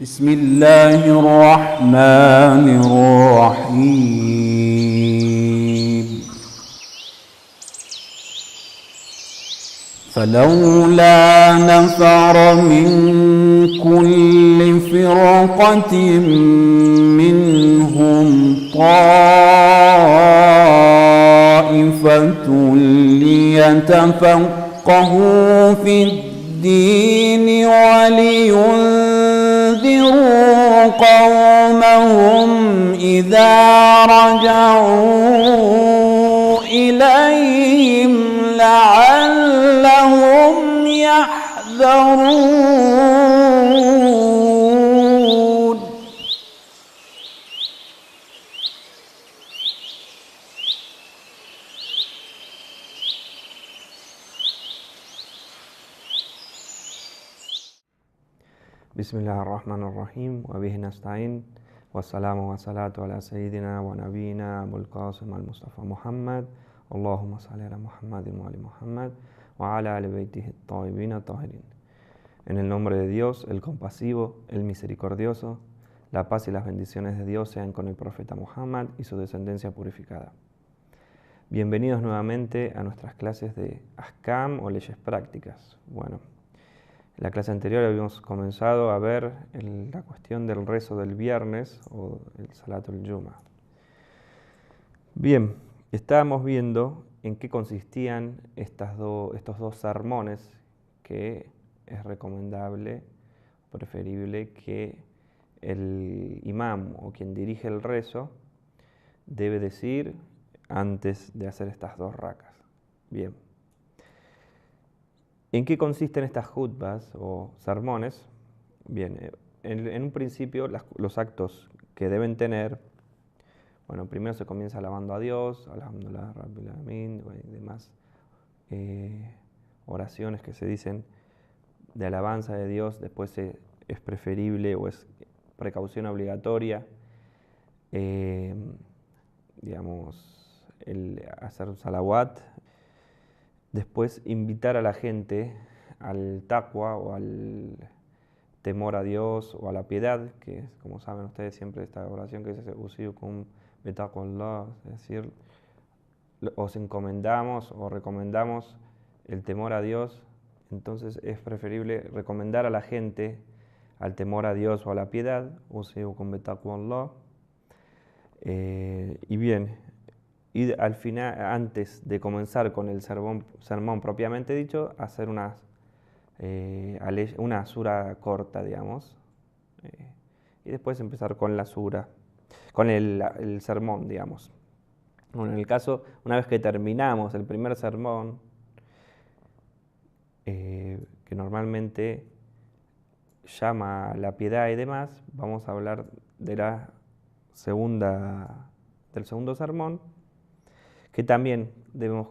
بسم الله الرحمن الرحيم فلولا نفر من كل فرقة منهم طائفة ليتفقهوا في الدين ولينذروا قومهم إذا رجعوا إليهم لعلهم يحذرون. بسم الله الرحمن الرحيم وبه نستعين والسلام والصلاة على سيدنا ونبينا أبو القاسم المصطفى محمد اللهم صل على Muhammad وعلى Muhammad وعلى آل بيته الطيبين الطاهرين. En el nombre de Dios, el compasivo, el misericordioso, la paz y las bendiciones de Dios sean con el profeta Muhammad y su descendencia purificada. Bienvenidos nuevamente a nuestras clases de Ahkam o leyes prácticas. Bueno, en la clase anterior habíamos comenzado a ver la cuestión del rezo del viernes o el Salatul Juma. Bien, estábamos viendo en qué consistían estos dos sermones que es recomendable, preferible que el imam o quien dirige el rezo debe decir antes de hacer estas dos rakas. Bien. ¿En qué consisten estas jutbas o sermones? Bien, en un principio los actos que deben tener, bueno, primero se comienza alabando a Dios, alhamdulillah, rabbil alamin, y demás oraciones que se dicen de alabanza de Dios, después es preferible o es precaución obligatoria, digamos, el hacer salawat. Después invitar a la gente al taqwa o al temor a Dios o a la piedad, que es, como saben ustedes, siempre esta oración que dice usiukum betaqwallah, es decir, os encomendamos o recomendamos el temor a Dios. Entonces es preferible recomendar a la gente al temor a Dios o a la piedad, usiukum betaqwallah. Y bien, y al final, antes de comenzar con el sermón propiamente dicho, hacer una sura corta, digamos, y después empezar con la sura, con el sermón, digamos. Bueno, en el caso, una vez que terminamos el primer sermón, que normalmente llama la piedad y demás, vamos a hablar de del segundo sermón, que también debemos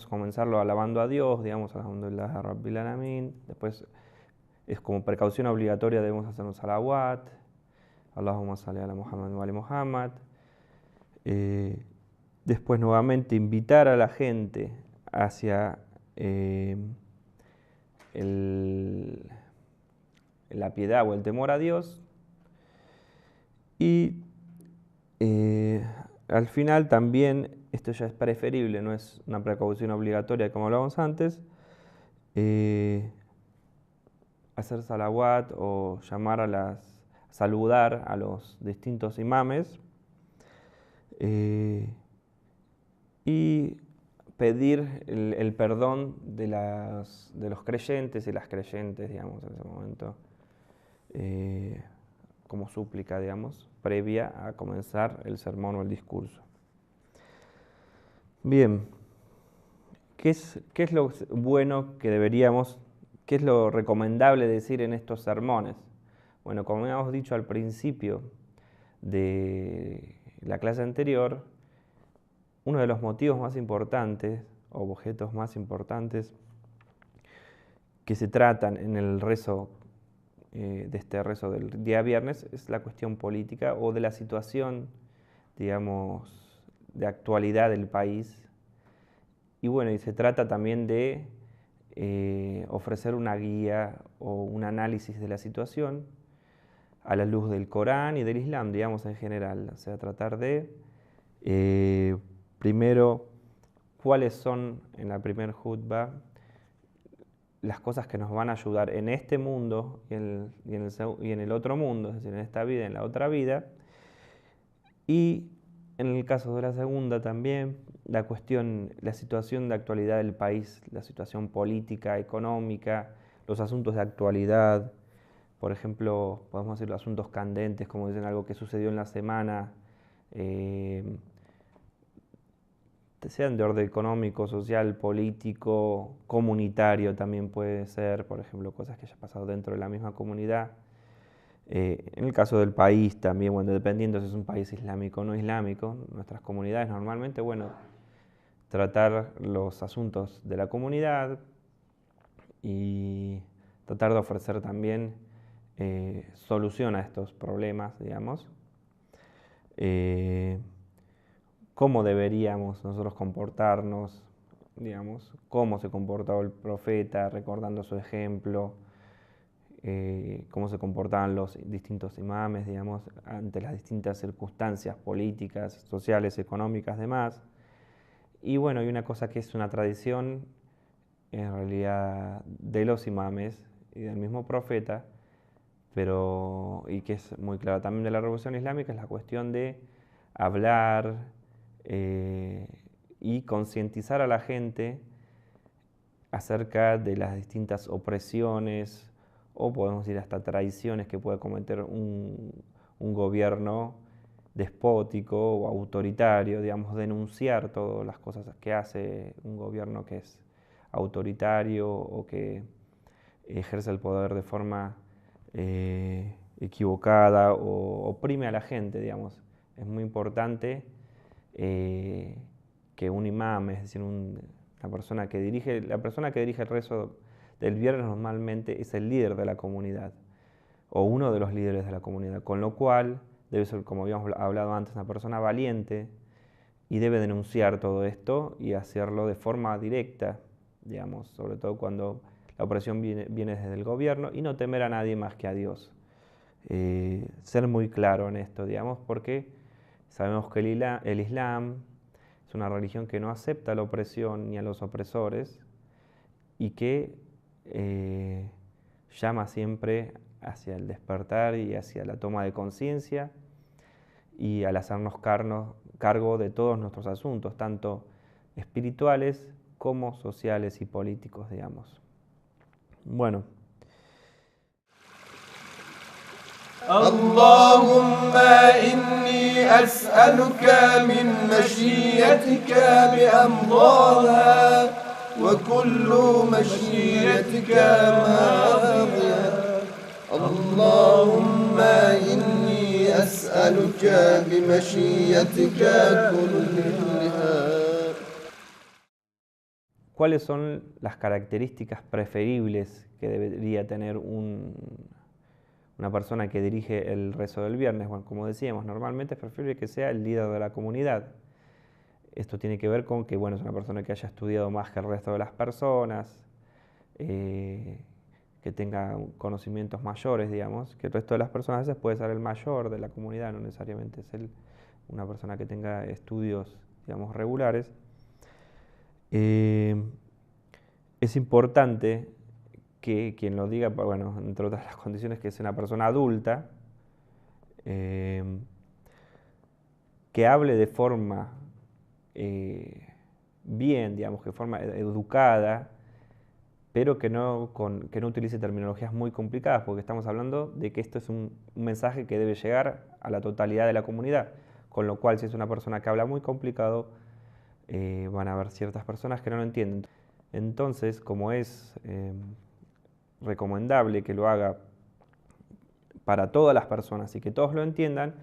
comenzarlo alabando a Dios, digamos, alhamdulillah, rabbil alamin. Después es como precaución obligatoria, debemos hacer un salawat, Allahumma salli ala Muhammad wa ali Muhammad. Después nuevamente invitar a la gente hacia la piedad o el temor a Dios. Y al final también, esto ya es preferible, no es una precaución obligatoria como hablábamos antes, hacer salawat o saludar a los distintos imames y pedir el perdón de los creyentes y las creyentes, digamos, en ese momento, como súplica, digamos, previa a comenzar el sermón o el discurso. Bien, ¿qué es lo bueno que qué es lo recomendable decir en estos sermones? Bueno, como habíamos dicho al principio de la clase anterior, uno de los motivos más importantes, o objetos más importantes, que se tratan en el rezo de este rezo del día viernes es la cuestión política o de la situación, digamos, de actualidad del país. Y bueno, y se trata también de ofrecer una guía o un análisis de la situación a la luz del Corán y del Islam, digamos, en general. O sea, tratar de, primero, cuáles son, en la primer jutba, las cosas que nos van a ayudar en este mundo y en el otro mundo, es decir, en esta vida y en la otra vida. Y en el caso de la segunda también, la situación de actualidad del país, la situación política, económica, los asuntos de actualidad, por ejemplo, podemos decir los asuntos candentes, como dicen, algo que sucedió en la semana, sean de orden económico, social, político, comunitario también puede ser, por ejemplo, cosas que hayan pasado dentro de la misma comunidad. En el caso del país también, bueno, dependiendo si es un país islámico o no islámico, nuestras comunidades normalmente, bueno, tratar los asuntos de la comunidad y tratar de ofrecer también solución a estos problemas, digamos. Cómo deberíamos nosotros comportarnos, digamos, cómo se comportaba el profeta, recordando su ejemplo, cómo se comportaban los distintos imames, digamos, ante las distintas circunstancias políticas, sociales, económicas, demás. Y bueno, hay una cosa que es una tradición, en realidad, de los imames y del mismo profeta, y que es muy clara también de la Revolución Islámica, es la cuestión de hablar y concientizar a la gente acerca de las distintas opresiones o podemos decir hasta traiciones que puede cometer un gobierno despótico o autoritario, digamos, denunciar todas las cosas que hace un gobierno que es autoritario o que ejerce el poder de forma equivocada o oprime a la gente, digamos. Es muy importante que un imam, es decir, la persona que dirige el rezo del viernes normalmente es el líder de la comunidad o uno de los líderes de la comunidad, con lo cual debe ser, como habíamos hablado antes, una persona valiente y debe denunciar todo esto y hacerlo de forma directa, digamos, sobre todo cuando la opresión viene desde el gobierno y no temer a nadie más que a Dios. Ser muy claro en esto, digamos, porque sabemos que el Islam es una religión que no acepta la opresión ni a los opresores y que llama siempre hacia el despertar y hacia la toma de conciencia y al hacernos cargo de todos nuestros asuntos, tanto espirituales como sociales y políticos, digamos. Bueno. اللهم إني أسألك من مشيئتك بأمضاها وكل مشيئتك ماضية اللهم إني أسألك بمشيئتك كلها. ¿Cuáles son las características preferibles que debería tener una persona que dirige el rezo del viernes? Bueno, como decíamos, normalmente es preferible que sea el líder de la comunidad. Esto tiene que ver con que, bueno, es una persona que haya estudiado más que el resto de las personas, que tenga conocimientos mayores, digamos, que el resto de las personas a veces puede ser el mayor de la comunidad, no necesariamente es una persona que tenga estudios, digamos, regulares. Es importante que quien lo diga, bueno, entre otras las condiciones, que sea una persona adulta, que hable de forma bien, digamos, de forma educada, pero que no utilice terminologías muy complicadas, porque estamos hablando de que esto es un mensaje que debe llegar a la totalidad de la comunidad, con lo cual si es una persona que habla muy complicado, van a haber ciertas personas que no lo entienden. Entonces, como es recomendable que lo haga para todas las personas y que todos lo entiendan,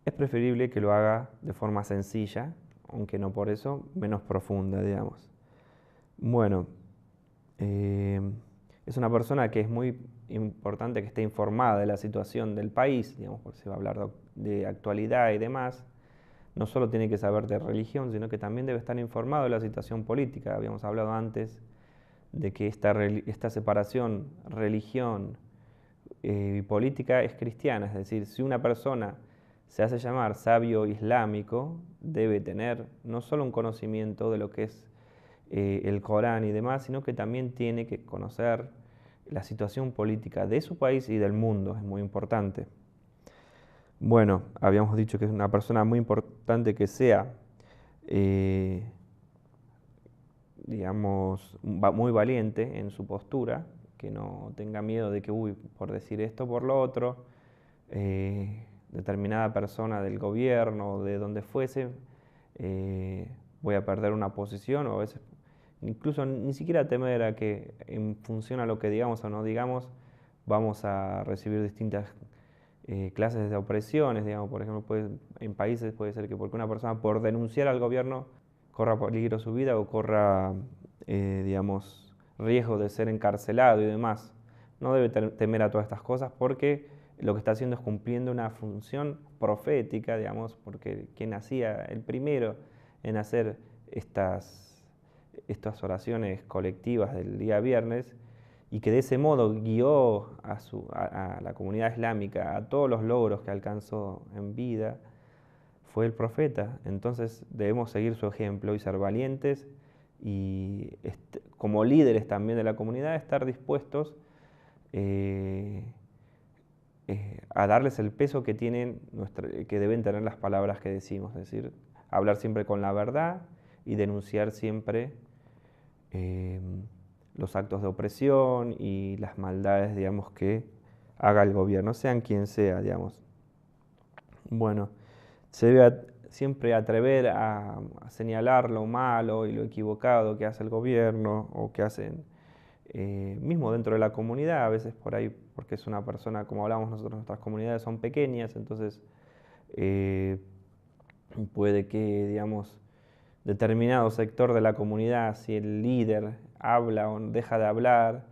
es preferible que lo haga de forma sencilla, aunque no por eso menos profunda, digamos. Bueno, es una persona que es muy importante que esté informada de la situación del país, digamos, porque se va a hablar de actualidad y demás. No solo tiene que saber de religión, sino que también debe estar informado de la situación política. Habíamos hablado antes de que esta separación religión y política es cristiana, es decir, si una persona se hace llamar sabio islámico, debe tener no solo un conocimiento de lo que es el Corán y demás, sino que también tiene que conocer la situación política de su país y del mundo, es muy importante. Bueno, habíamos dicho que es una persona muy importante que sea, digamos, muy valiente en su postura, que no tenga miedo de que, por decir esto, por lo otro, determinada persona del gobierno o de donde fuese, voy a perder una posición, o a veces incluso ni siquiera temer a que en función a lo que digamos o no digamos, vamos a recibir distintas clases de opresiones, digamos, por ejemplo, en países puede ser que porque una persona por denunciar al gobierno corra peligro su vida o corra, digamos, riesgo de ser encarcelado y demás. No debe temer a todas estas cosas porque lo que está haciendo es cumpliendo una función profética, digamos, porque quien hacía el primero en hacer estas oraciones colectivas del día viernes y que de ese modo guió a la comunidad islámica a todos los logros que alcanzó en vida, fue el profeta. Entonces debemos seguir su ejemplo y ser valientes y como líderes también de la comunidad estar dispuestos a darles el peso que que deben tener las palabras que decimos, es decir, hablar siempre con la verdad y denunciar siempre los actos de opresión y las maldades, digamos, que haga el gobierno, sean quien sea, digamos. Bueno, se debe siempre atrever a señalar lo malo y lo equivocado que hace el gobierno o que hacen mismo dentro de la comunidad, a veces por ahí, porque es una persona, como hablamos nosotros, nuestras comunidades son pequeñas, entonces puede que, digamos, determinado sector de la comunidad, si el líder habla o deja de hablar,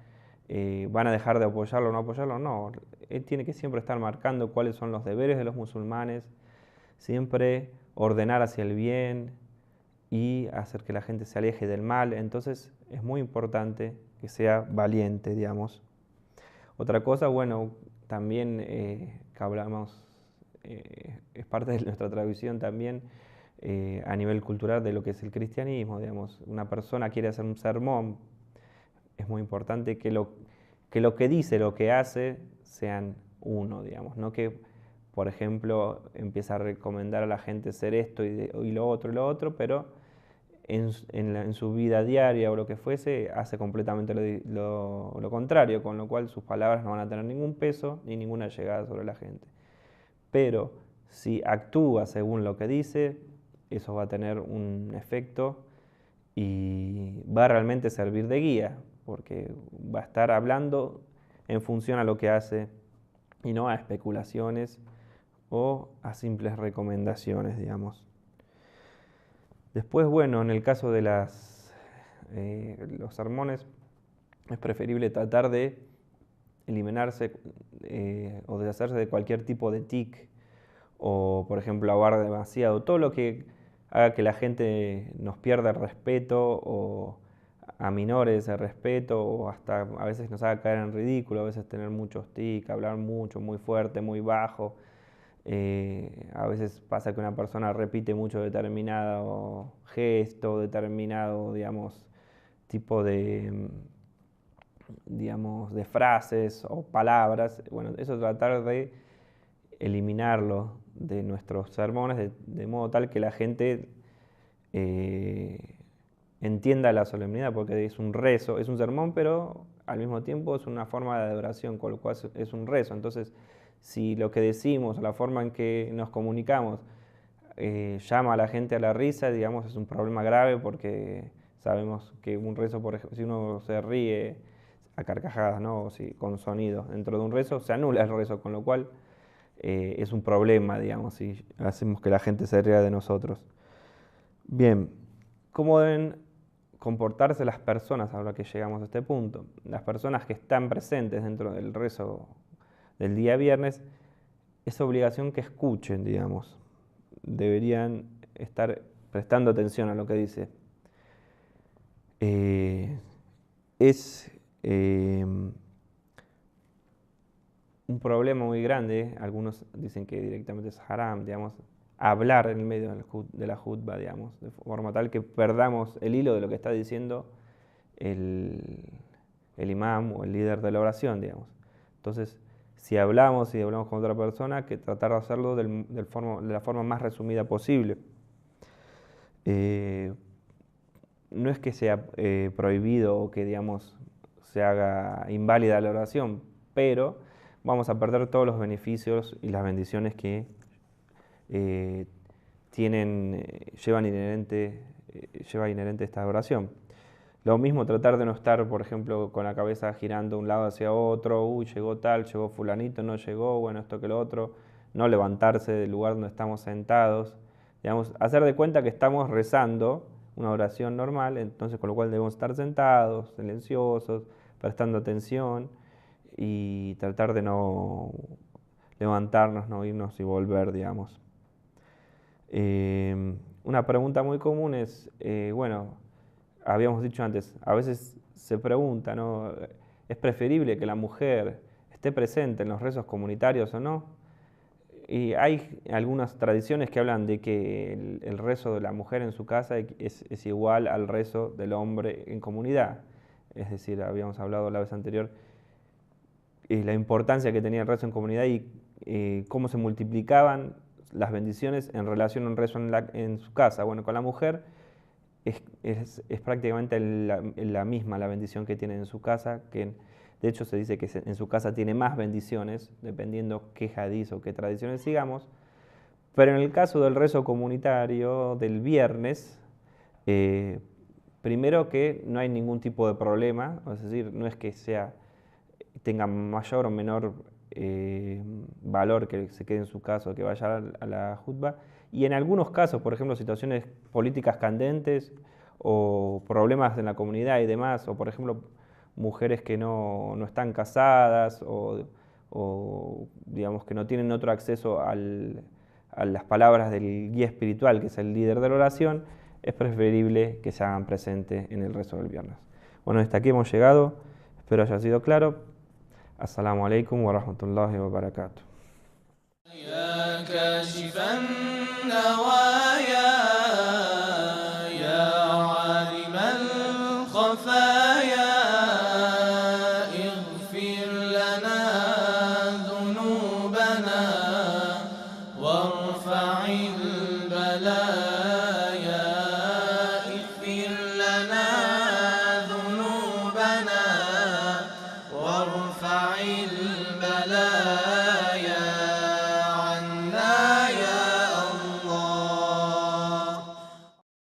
van a dejar de apoyarlo o no apoyarlo, no. Él tiene que siempre estar marcando cuáles son los deberes de los musulmanes, siempre ordenar hacia el bien y hacer que la gente se aleje del mal. Entonces es muy importante que sea valiente, digamos. Otra cosa, bueno, también que hablamos, es parte de nuestra tradición también, a nivel cultural de lo que es el cristianismo, digamos. Una persona quiere hacer un sermón, es muy importante que lo que dice, lo que hace, sean uno, digamos, no que, por ejemplo, empieza a recomendar a la gente hacer esto y lo otro, pero en su vida diaria o lo que fuese, hace completamente lo contrario, con lo cual sus palabras no van a tener ningún peso ni ninguna llegada sobre la gente. Pero si actúa según lo que dice, eso va a tener un efecto y va a realmente servir de guía, porque va a estar hablando en función a lo que hace y no a especulaciones o a simples recomendaciones, digamos. Después, bueno, en el caso de los sermones, es preferible tratar de eliminarse o deshacerse de cualquier tipo de tic o, por ejemplo, hablar demasiado. Todo lo que haga que la gente nos pierda el respeto o aminore ese respeto o hasta a veces nos haga caer en ridículo, a veces tener muchos tics, hablar mucho, muy fuerte, muy bajo. A veces pasa que una persona repite mucho determinado gesto, determinado, digamos, tipo digamos, de frases o palabras. Bueno, eso tratar de eliminarlo de nuestros sermones de modo tal que la gente entienda la solemnidad, porque es un rezo, es un sermón, pero al mismo tiempo es una forma de adoración, con lo cual es un rezo. Entonces, si lo que decimos, la forma en que nos comunicamos, llama a la gente a la risa, digamos, es un problema grave porque sabemos que un rezo, por ejemplo, si uno se ríe a carcajadas, ¿no? Con sonido dentro de un rezo, se anula el rezo, con lo cual es un problema, digamos, si hacemos que la gente se ría de nosotros. Bien, ¿cómo deben comportarse las personas ahora que llegamos a este punto? Las personas que están presentes dentro del rezo del día viernes, es obligación que escuchen, digamos. Deberían estar prestando atención a lo que dice. es un problema muy grande. Algunos dicen que directamente es haram, digamos, hablar en el medio de la jutba, digamos, de forma tal que perdamos el hilo de lo que está diciendo el imam o el líder de la oración, digamos. Entonces, si hablamos con otra persona, que tratar de hacerlo de la forma más resumida posible. No es que sea prohibido o que, digamos, se haga inválida la oración, pero vamos a perder todos los beneficios y las bendiciones que lleva inherente esta oración. Lo mismo tratar de no estar, por ejemplo, con la cabeza girando de un lado hacia otro, uy, llegó tal, llegó fulanito, no llegó, bueno, esto que lo otro, no levantarse del lugar donde estamos sentados, digamos, hacer de cuenta que estamos rezando una oración normal, entonces con lo cual debemos estar sentados, silenciosos, prestando atención y tratar de no levantarnos, no irnos y volver, digamos. Una pregunta muy común es, bueno, habíamos dicho antes, a veces se pregunta, ¿no? ¿Es preferible que la mujer esté presente en los rezos comunitarios o no? Y hay algunas tradiciones que hablan de que el rezo de la mujer en su casa es igual al rezo del hombre en comunidad. Es decir, habíamos hablado la vez anterior la importancia que tenía el rezo en comunidad y cómo se multiplicaban las bendiciones en relación a un rezo en su casa. Bueno, con la mujer es prácticamente la misma la bendición que tiene en su casa, que de hecho se dice que en su casa tiene más bendiciones, dependiendo qué hadiz o qué tradiciones sigamos. Pero en el caso del rezo comunitario del viernes, primero que no hay ningún tipo de problema, es decir, no es que tenga mayor o menor valor que se quede en su casa o que vaya a la jutba. Y en algunos casos, por ejemplo, situaciones políticas candentes o problemas en la comunidad y demás, o por ejemplo, mujeres que no están casadas o digamos que no tienen otro acceso a las palabras del guía espiritual, que es el líder de la oración, es preferible que se hagan presentes en el rezo del viernes. Bueno, hasta aquí hemos llegado, espero haya sido claro. Assalamu alaikum wa rahmatullahi wa barakatuh.